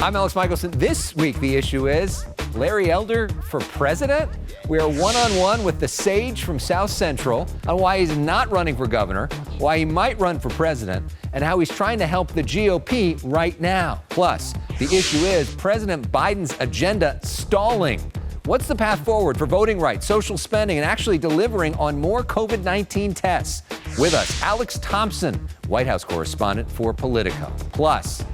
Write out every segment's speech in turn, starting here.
I'm Alex Michelson. This week, the issue is Larry Elder for president? We are one-on-one with the sage from South Central on why he's not running for governor, why he might run for president, and how he's trying to help the GOP right now. Plus, the issue is President Biden's agenda stalling. What's the path forward for voting rights, social spending, and actually delivering on more COVID-19 tests? With us, Alex Thompson, White House correspondent for Politico. Plus,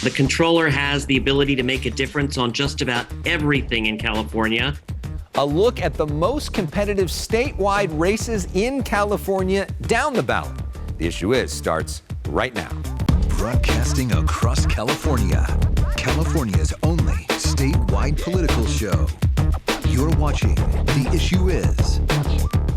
the controller has the ability to make a difference on just about everything in California. A look at the most competitive statewide races in California down the ballot. The issue is starts right now. Broadcasting across California, California's only statewide political show. You're watching The Issue Is.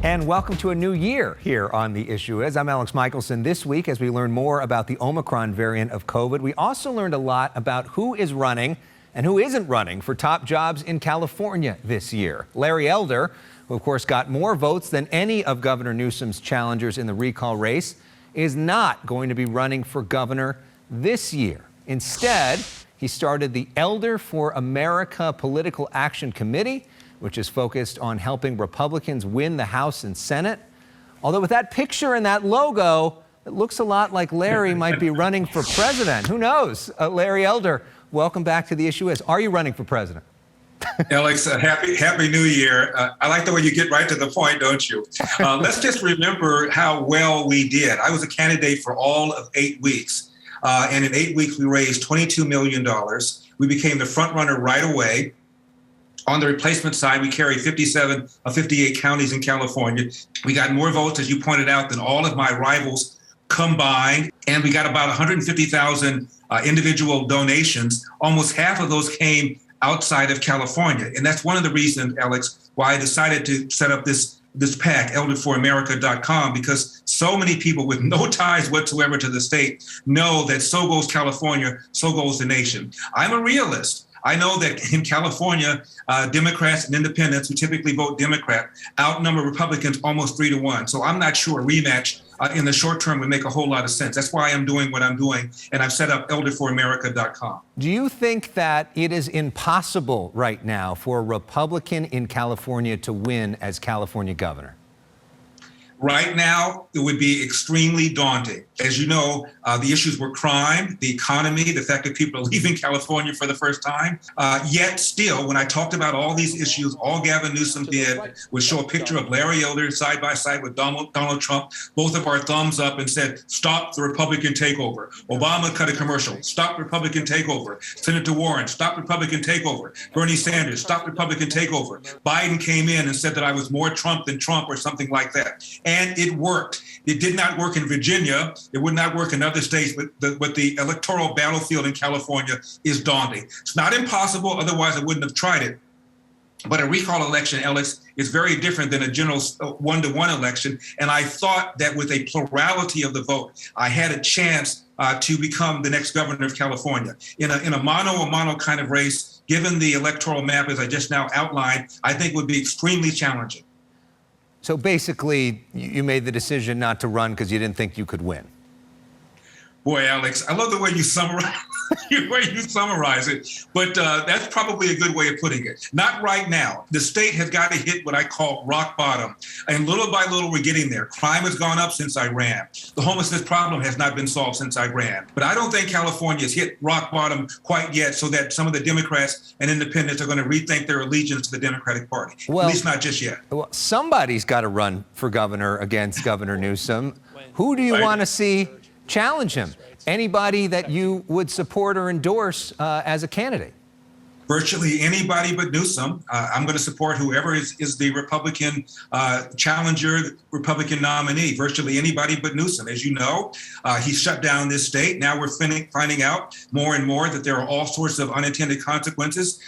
And welcome to a new year here on The Issue Is. I'm Alex Michelson. This week, as we learn more about the Omicron variant of COVID, we also learned a lot about who is running and who isn't running for top jobs in California this year. Larry Elder, who of course got more votes than any of Governor Newsom's challengers in the recall race, is not going to be running for governor this year. Instead, he started the Elder for America Political Action Committee, which is focused on helping Republicans win the House and Senate. Although with that picture and that logo, it looks a lot like Larry might be running for president. Who knows? Larry Elder, welcome back to The Issue Is. Are you running for president? Alex, happy New Year. I like the way you get right to the point, don't you? Let's just remember how well we did. I was a candidate for all of 8 weeks. And in 8 weeks, we raised $22 million. We became the front runner right away. On the replacement side, we carry 57 of 58 counties in California. We got more votes, as you pointed out, than all of my rivals combined. And we got about 150,000 individual donations. Almost half of those came outside of California. And that's one of the reasons, Alex, why I decided to set up this PAC, elderforamerica.com, because so many people with no ties whatsoever to the state know that so goes California, so goes the nation. I'm a realist. I know that in California, Democrats and independents who typically vote Democrat outnumber Republicans almost 3-1. So I'm not sure a rematch in the short term would make a whole lot of sense. That's why I'm doing what I'm doing. And I've set up elderforamerica.com. Do you think that it is impossible right now for a Republican in California to win as California governor? Right now, it would be extremely daunting. As you know, the issues were crime, the economy, the fact that people are leaving California for the first time. Yet still, when I talked about all these issues, all Gavin Newsom did was show a picture of Larry Elder side by side with Donald Trump, both of our thumbs up, and said, stop the Republican takeover. Obama cut a commercial, stop Republican takeover. Senator Warren, stop Republican takeover. Bernie Sanders, stop Republican takeover. Biden came in and said that I was more Trump than Trump or something like that. And it worked. It did not work in Virginia. It would not work in other states, but the electoral battlefield in California is daunting. It's not impossible, otherwise I wouldn't have tried it. But a recall election, Alex, is very different than a general one-to-one election. And I thought that with a plurality of the vote, I had a chance to become the next governor of California. In a mano-a-mano kind of race, given the electoral map, as I just now outlined, I think would be extremely challenging. So basically, you made the decision not to run because you didn't think you could win. Boy, Alex, I love the way you summarize it, but that's probably a good way of putting it. Not right now. The state has got to hit what I call rock bottom, and little by little we're getting there. Crime has gone up since I ran. The homelessness problem has not been solved since I ran. But I don't think California has hit rock bottom quite yet, so that some of the Democrats and independents are going to rethink their allegiance to the Democratic Party. Well, at least not just yet. Well, somebody's got to run for governor against Governor Newsom. Who do you want to see challenge him? Anybody that you would support or endorse as a candidate? Virtually anybody but Newsom. I'm going to support whoever is the Republican challenger, Republican nominee. Virtually anybody but Newsom. As you know, he shut down this state. Now we're finding out more and more that there are all sorts of unintended consequences.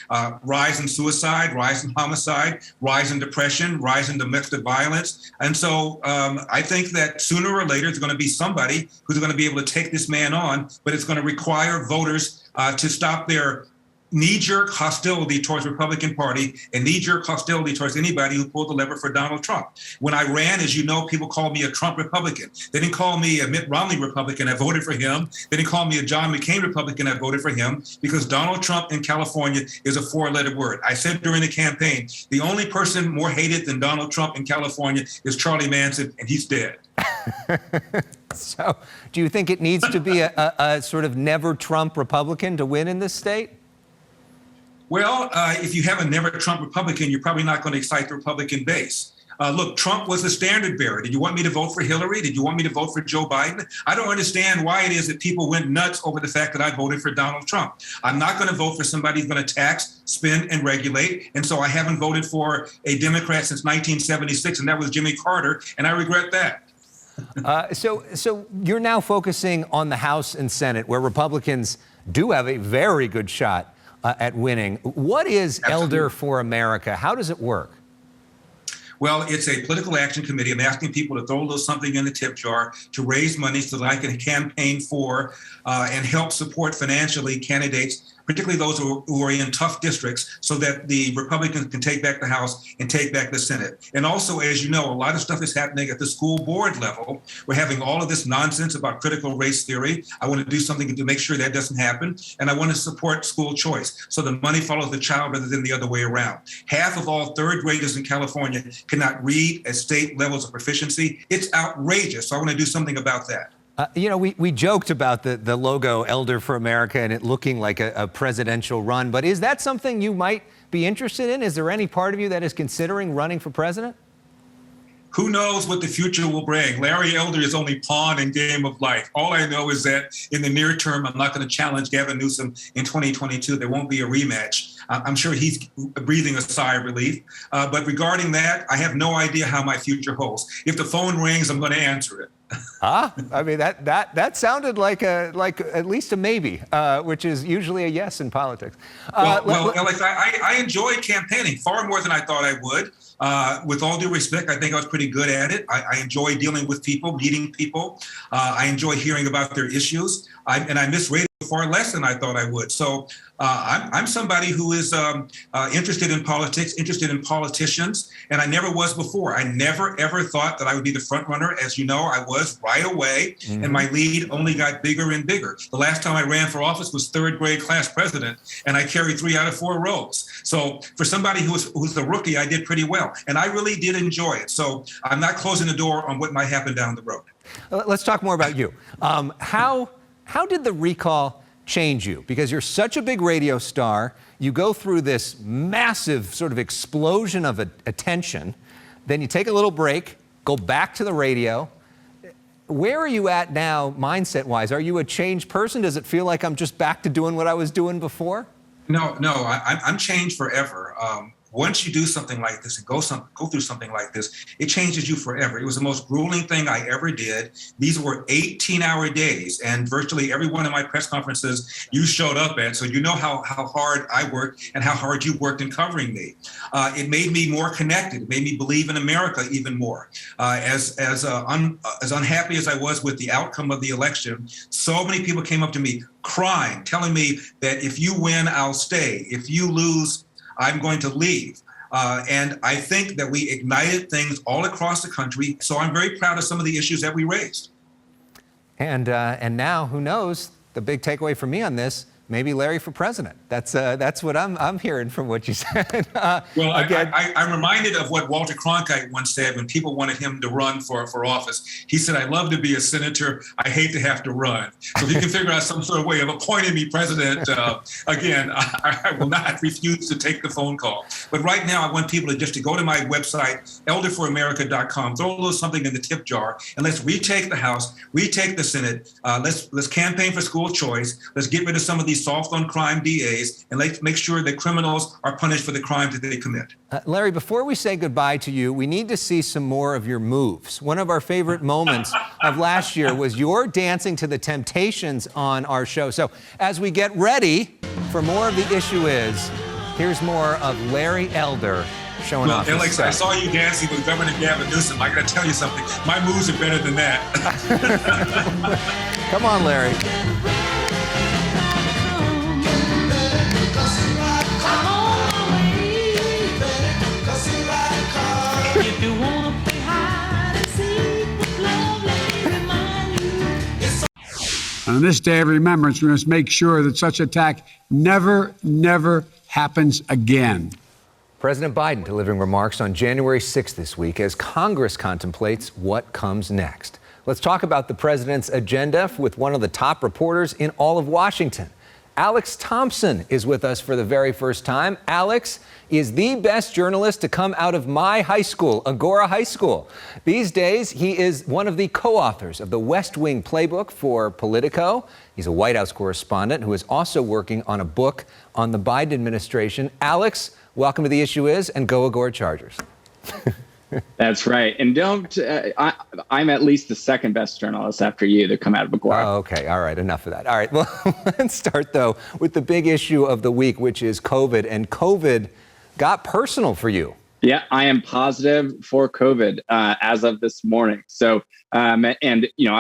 Rise in suicide, rise in homicide, rise in depression, rise in domestic violence. And so I think that sooner or later, there's going to be somebody who's going to be able to take this man on, but it's going to require voters to stop their knee-jerk hostility towards the Republican Party and knee-jerk hostility towards anybody who pulled the lever for Donald Trump. When I ran, as you know, people called me a Trump Republican. They didn't call me a Mitt Romney Republican. I voted for him. They didn't call me a John McCain Republican. I voted for him because Donald Trump in California is a four-letter word. I said during the campaign, the only person more hated than Donald Trump in California is Charlie Manson, and he's dead. So do you think it needs to be a sort of never Trump Republican to win in this state? Well, if you have a never Trump Republican, you're probably not going to excite the Republican base. Look, Trump was the standard bearer. Did you want me to vote for Hillary? Did you want me to vote for Joe Biden? I don't understand why it is that people went nuts over the fact that I voted for Donald Trump. I'm not going to vote for somebody who's going to tax, spend, and regulate. And so I haven't voted for a Democrat since 1976, and that was Jimmy Carter, and I regret that. So you're now focusing on the House and Senate, where Republicans do have a very good shot at winning. What is Absolutely. Elder for America? How does it work? Well, it's a political action committee. I'm asking people to throw a little something in the tip jar to raise money so that I can campaign for and help support financially candidates, particularly those who are in tough districts, so that the Republicans can take back the House and take back the Senate. And also, as you know, a lot of stuff is happening at the school board level. We're having all of this nonsense about critical race theory. I want to do something to make sure that doesn't happen. And I want to support school choice, so the money follows the child rather than the other way around. Half of all third graders in California cannot read at state levels of proficiency. It's outrageous. So I want to do something about that. We joked about the logo Elder for America and it looking like a presidential run, but is that something you might be interested in? Is there any part of you that is considering running for president? Who knows what the future will bring? Larry Elder is only pawn in game of life. All I know is that in the near term, I'm not going to challenge Gavin Newsom in 2022. There won't be a rematch. I'm sure he's breathing a sigh of relief. But regarding that, I have no idea how my future holds. If the phone rings, I'm going to answer it. I mean, that sounded like at least a maybe, which is usually a yes in politics. Well, Alex, I enjoy campaigning far more than I thought I would. With all due respect, I think I was pretty good at it. I enjoy dealing with people, meeting people. I enjoy hearing about their issues. And I miss radio far less than I thought I would. So I'm somebody who is interested in politics, interested in politicians, and I never was before. I never, ever thought that I would be the front runner. As you know, I was right away, and my lead only got bigger and bigger. The last time I ran for office was third grade class president, and I carried 3 out of 4 rows. So for somebody who's the rookie, I did pretty well, and I really did enjoy it. So I'm not closing the door on what might happen down the road. Let's talk more about you. How did the recall change you? Because you're such a big radio star, you go through this massive sort of explosion of attention, then you take a little break, go back to the radio. Where are you at now, mindset-wise? Are you a changed person? Does it feel like I'm just back to doing what I was doing before? No, I'm changed forever. Once you do something like this and go through something like this, it changes you forever. It was the most grueling thing I ever did. These were 18-hour days, and virtually every one of my press conferences you showed up at, so you know how hard I worked and how hard you worked in covering me. It made me more connected. It made me believe in America even more. As unhappy as I was with the outcome of the election, so many people came up to me crying, telling me that if you win, I'll stay. If you lose, I'm going to leave. And I think that we ignited things all across the country. So I'm very proud of some of the issues that we raised. And now, who knows, the big takeaway for me on this, maybe Larry for president. That's what I'm hearing from what you said. Well, I'm reminded of what Walter Cronkite once said when people wanted him to run for office. He said, "I love to be a senator. I hate to have to run." So if you can figure out some sort of way of appointing me president, again, I will not refuse to take the phone call. But right now, I want people to go to my website, elderforamerica.com, throw a little something in the tip jar, and let's retake the House, retake the Senate. Let's campaign for school choice. Let's get rid of some of these soft on crime DAs, and let's make sure that criminals are punished for the crimes that they commit. Larry, before we say goodbye to you, we need to see some more of your moves. One of our favorite moments of last year was your dancing to the Temptations on our show. So as we get ready for more of The Issue Is, here's more of Larry Elder showing off his Elex, stuff. I saw you dancing with Governor Gavin Newsom. I got to tell you something. My moves are better than that. Come on, Larry. On this day of remembrance, we must make sure that such attack never happens again. President Biden delivering remarks on January 6th this week as Congress contemplates what comes next. Let's talk about the president's agenda with one of the top reporters in all of Washington. Elex Thompson is with us for the very first time. Elex is the best journalist to come out of my high school, Agora High School. These days, he is one of the co-authors of the West Wing playbook for Politico. He's a White House correspondent who is also working on a book on the Biden administration. Elex, welcome to The Issue Is, and go Agora Chargers. That's right. And I'm at least the second best journalist after you to come out of Agora. Oh, okay. All right. Enough of that. All right. Well, let's start, though, with the big issue of the week, which is COVID. And COVID got personal for you. Yeah, I am positive for COVID as of this morning. So, I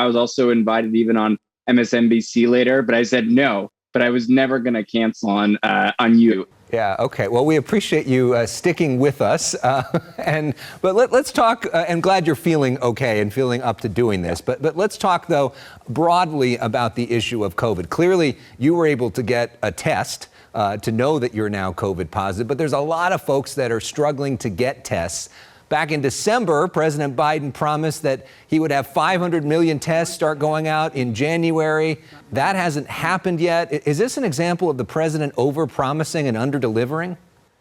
was also invited even on MSNBC later, but I said no, but I was never going to cancel on you. Yeah, okay. Well, we appreciate you sticking with us. But let's talk, and glad you're feeling okay and feeling up to doing this. But let's talk, though, broadly about the issue of COVID. Clearly, you were able to get a test to know that you're now COVID positive, but there's a lot of folks that are struggling to get tests. Back in December, President Biden promised that he would have 500 million tests start going out in January. That hasn't happened yet. Is this an example of the president over-promising and under-delivering?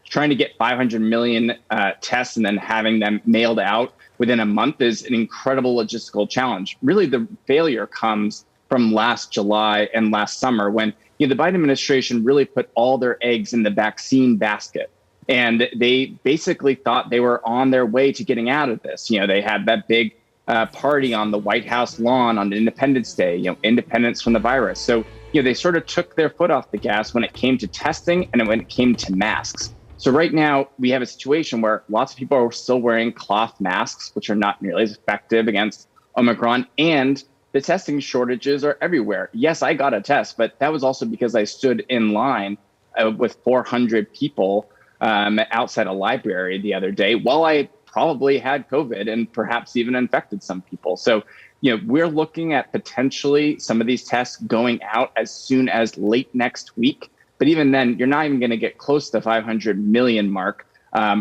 Trying to get 500 million tests and then having them mailed out within a month is an incredible logistical challenge. Really, the failure comes from last July and last summer when the Biden administration really put all their eggs in the vaccine basket. And they basically thought they were on their way to getting out of this. They had that big party on the White House lawn on Independence Day, independence from the virus. So, they sort of took their foot off the gas when it came to testing and when it came to masks. So right now we have a situation where lots of people are still wearing cloth masks, which are not nearly as effective against Omicron, and the testing shortages are everywhere. Yes, I got a test, but that was also because I stood in line with 400 people outside a library the other day while I probably had COVID and perhaps even infected some people. So, we're looking at potentially some of these tests going out as soon as late next week. But even then, you're not even going to get close to the 500 million mark,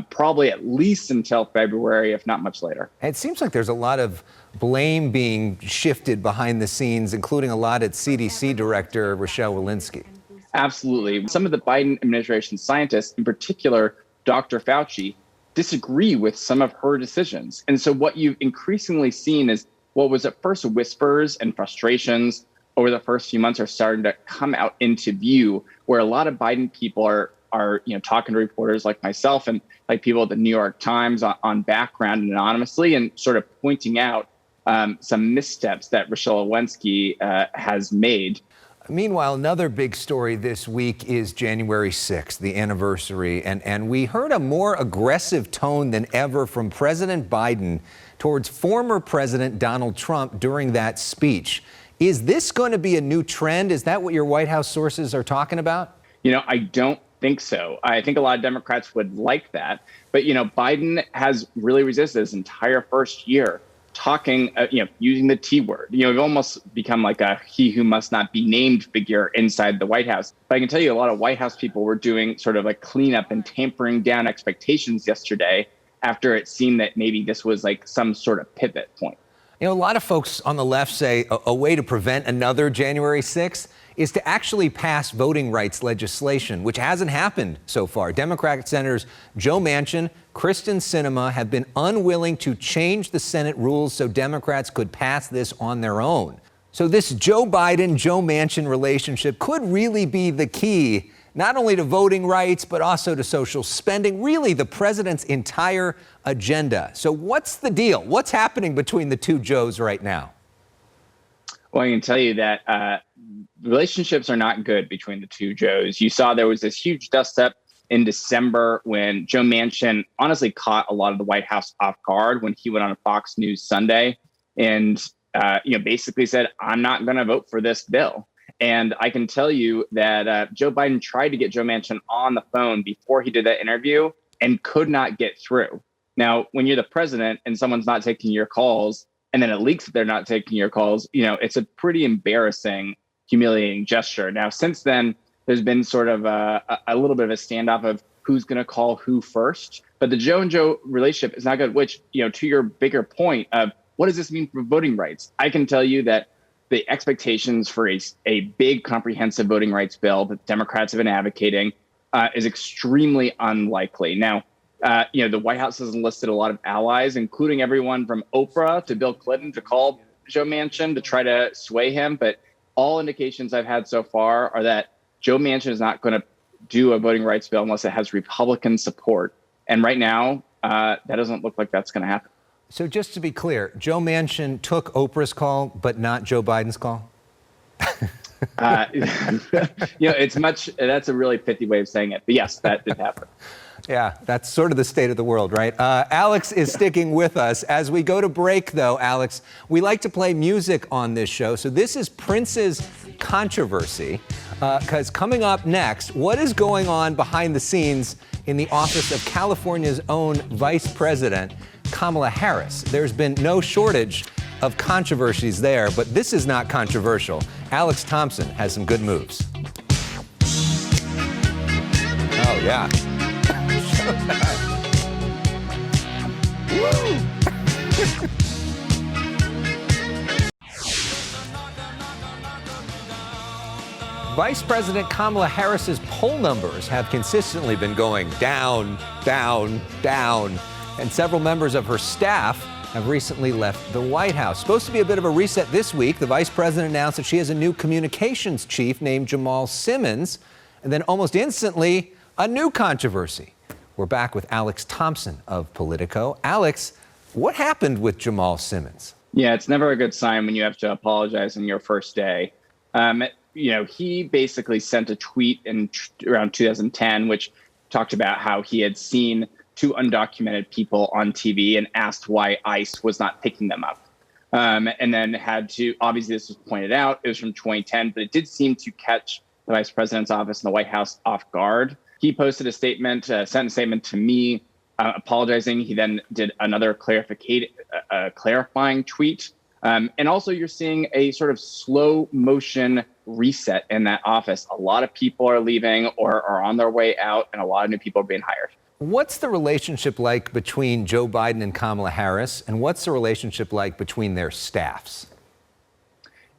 probably at least until February, if not much later. It seems like there's a lot of blame being shifted behind the scenes, including a lot at CDC Director Rochelle Walensky. Absolutely. Some of the Biden administration scientists, in particular, Dr. Fauci, disagree with some of her decisions. And so what you've increasingly seen is what was at first whispers and frustrations over the first few months are starting to come out into view, where a lot of Biden people are talking to reporters like myself and like people at the New York Times on background and anonymously and sort of pointing out some missteps that Rochelle Walensky has made. Meanwhile, another big story this week is January 6th, the anniversary, and we heard a more aggressive tone than ever from President Biden towards former President Donald Trump during that speech. Is this going to be a new trend? Is that what your White House sources are talking about? I don't think so. I think a lot of Democrats would like that. But, Biden has really resisted his entire first year talking, using the T word. We've almost become like a he who must not be named figure inside the White House. But I can tell you a lot of White House people were doing sort of a cleanup and tampering down expectations yesterday after it seemed that maybe this was like some sort of pivot point. A lot of folks on the left say a way to prevent another January 6th is to actually pass voting rights legislation, which hasn't happened so far. Democratic Senators Joe Manchin, Kristen Sinema have been unwilling to change the Senate rules so Democrats could pass this on their own. So this Joe Biden-Joe Manchin relationship could really be the key, not only to voting rights, but also to social spending, really the president's entire agenda. So what's the deal? What's happening between the two Joes right now? Well, I can tell you that relationships are not good between the two Joes. You saw there was this huge dust-up in December when Joe Manchin honestly caught a lot of the White House off guard when he went on a Fox News Sunday and basically said, I'm not going to vote for this bill. And I can tell you that Joe Biden tried to get Joe Manchin on the phone before he did that interview and could not get through. Now, when you're the president and someone's not taking your calls, and then it leaks that they're not taking your calls, it's a pretty embarrassing humiliating gesture. Now, since then, there's been sort of a little bit of a standoff of who's going to call who first. But the Joe and Joe relationship is not good, which, to your bigger point of what does this mean for voting rights? I can tell you that the expectations for a big comprehensive voting rights bill that Democrats have been advocating is extremely unlikely. Now, the White House has enlisted a lot of allies, including everyone from Oprah to Bill Clinton, to call Joe Manchin to try to sway him. But all indications I've had so far are that Joe Manchin is not going to do a voting rights bill unless it has Republican support. And right now, that doesn't look like that's going to happen. So just to be clear, Joe Manchin took Oprah's call, but not Joe Biden's call? That's a really pithy way of saying it. But yes, that did happen. Yeah, that's sort of the state of the world, right? Alex is sticking with us. As we go to break, though, Alex, we like to play music on this show. So this is Prince's Controversy, because coming up next, what is going on behind the scenes in the office of California's own Vice President, Kamala Harris? There's been no shortage of controversies there, but this is not controversial. Alex Thompson has some good moves. Oh, yeah. Woo! Vice President Kamala Harris's poll numbers have consistently been going down, down, down, and several members of her staff have recently left the White House. Supposed to be a bit of a reset this week. The vice president announced that she has a new communications chief named Jamal Simmons, and then almost instantly, a new controversy. We're back with Alex Thompson of Politico. Alex, what happened with Jamal Simmons? Yeah, it's never a good sign when you have to apologize on your first day. He basically sent a tweet in around 2010, which talked about how he had seen two undocumented people on TV and asked why ICE was not picking them up. And then had to, obviously this was pointed out, it was from 2010, but it did seem to catch the vice president's office and the White House off guard. He posted a statement, sent a statement to me apologizing. He then did another clarifying tweet. And also you're seeing a sort of slow motion reset in that office. A lot of people are leaving or are on their way out, and a lot of new people are being hired. What's the relationship like between Joe Biden and Kamala Harris, and what's the relationship like between their staffs?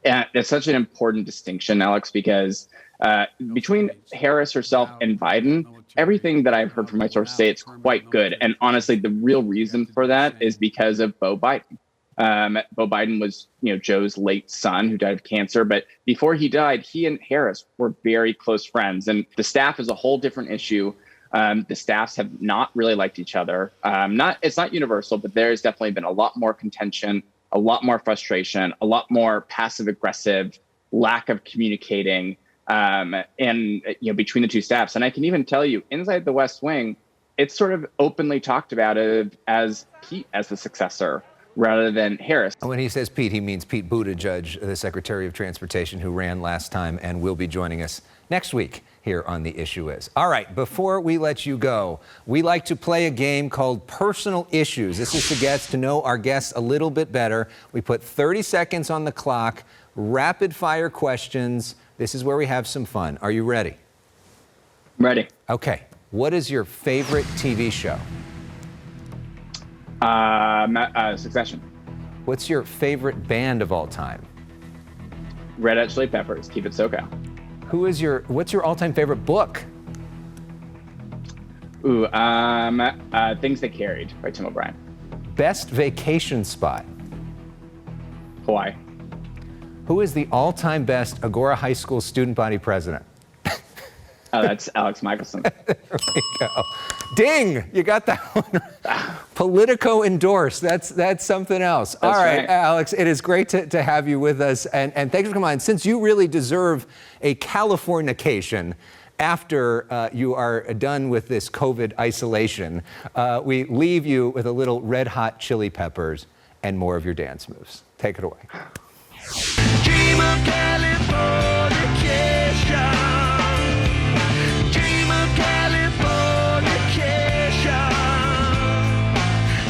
It's such an important distinction, Alex, because between Harris herself and Biden, everything that I've heard from my sources say it's quite good. And honestly, the real reason for that is because of Beau Biden. Beau Biden was, Joe's late son who died of cancer. But before he died, he and Harris were very close friends. And the staff is a whole different issue. The staffs have not really liked each other. It's not universal, but there's definitely been a lot more contention, a lot more frustration, a lot more passive aggressive, lack of communicating, between the two staffs. And I can even tell you, inside the West Wing, it's sort of openly talked about as Pete as the successor rather than Harris. When he says Pete, he means Pete Buttigieg, the Secretary of Transportation who ran last time and will be joining us next week here on The Issue Is. All right, before we let you go, we like to play a game called Personal Issues. This is to get to know our guests a little bit better. We put 30 seconds on the clock, rapid fire questions. This is where we have some fun. Are you ready? Ready. Okay. What is your favorite TV show? Succession. What's your favorite band of all time? Red Hot Chili Peppers. Keep it SoCal. What's your all-time favorite book? Things That Carried by Tim O'Brien. Best vacation spot? Hawaii. Who is the all-time best Agora High School student body president? Oh, that's Alex Michelson. There we go. Ding! You got that one. Politico endorsed. That's something else. That's all right, right. Alex, it is great to have you with us. And thanks for coming on. Since you really deserve a Californication after you are done with this COVID isolation, we leave you with a little Red Hot Chili Peppers and more of your dance moves. Take it away. Dream of Californication. Dream of Californication.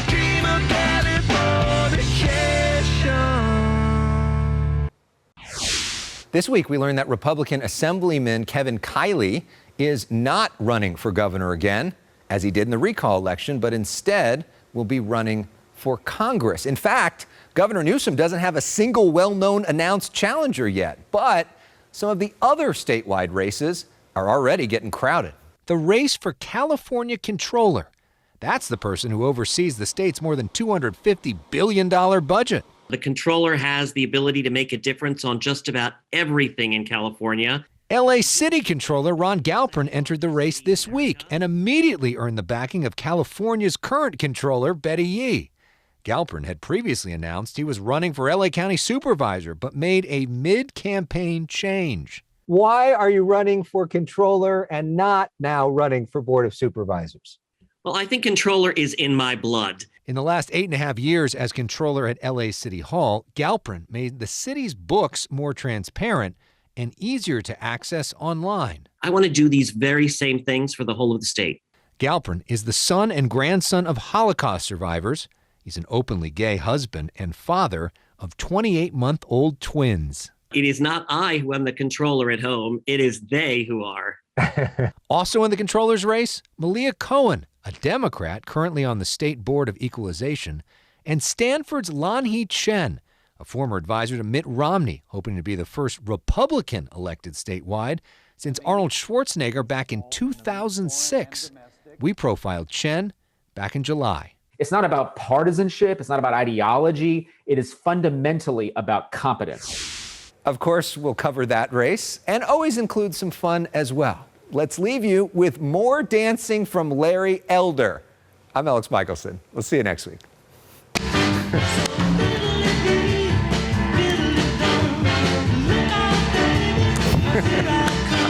Dream of Californication. This week, we learned that Republican Assemblyman Kevin Kiley is not running for governor again, as he did in the recall election, but instead will be running for Congress. In fact, Governor Newsom doesn't have a single well-known announced challenger yet, but some of the other statewide races are already getting crowded. The race for California Controller. That's the person who oversees the state's more than $250 billion budget. The controller has the ability to make a difference on just about everything in California. LA City Controller Ron Galperin entered the race this week and immediately earned the backing of California's current controller, Betty Yee. Galperin had previously announced he was running for LA County Supervisor, but made a mid-campaign change. Why are you running for controller and not now running for Board of Supervisors? Well, I think controller is in my blood. In the last 8.5 years as controller at LA City Hall, Galperin made the city's books more transparent and easier to access online. I want to do these very same things for the whole of the state. Galperin is the son and grandson of Holocaust survivors. He's an openly gay husband and father of 28-month-old twins. It is not I who am the controller at home. It is they who are. Also in the controller's race, Malia Cohen, a Democrat currently on the State Board of Equalization, and Stanford's Lanhee Chen, a former advisor to Mitt Romney, hoping to be the first Republican elected statewide since Arnold Schwarzenegger back in 2006. We profiled Chen back in July. It's not about partisanship. It's not about ideology. It is fundamentally about competence. Of course, we'll cover that race and always include some fun as well. Let's leave you with more dancing from Larry Elder. I'm Alex Michelson. We'll see you next week.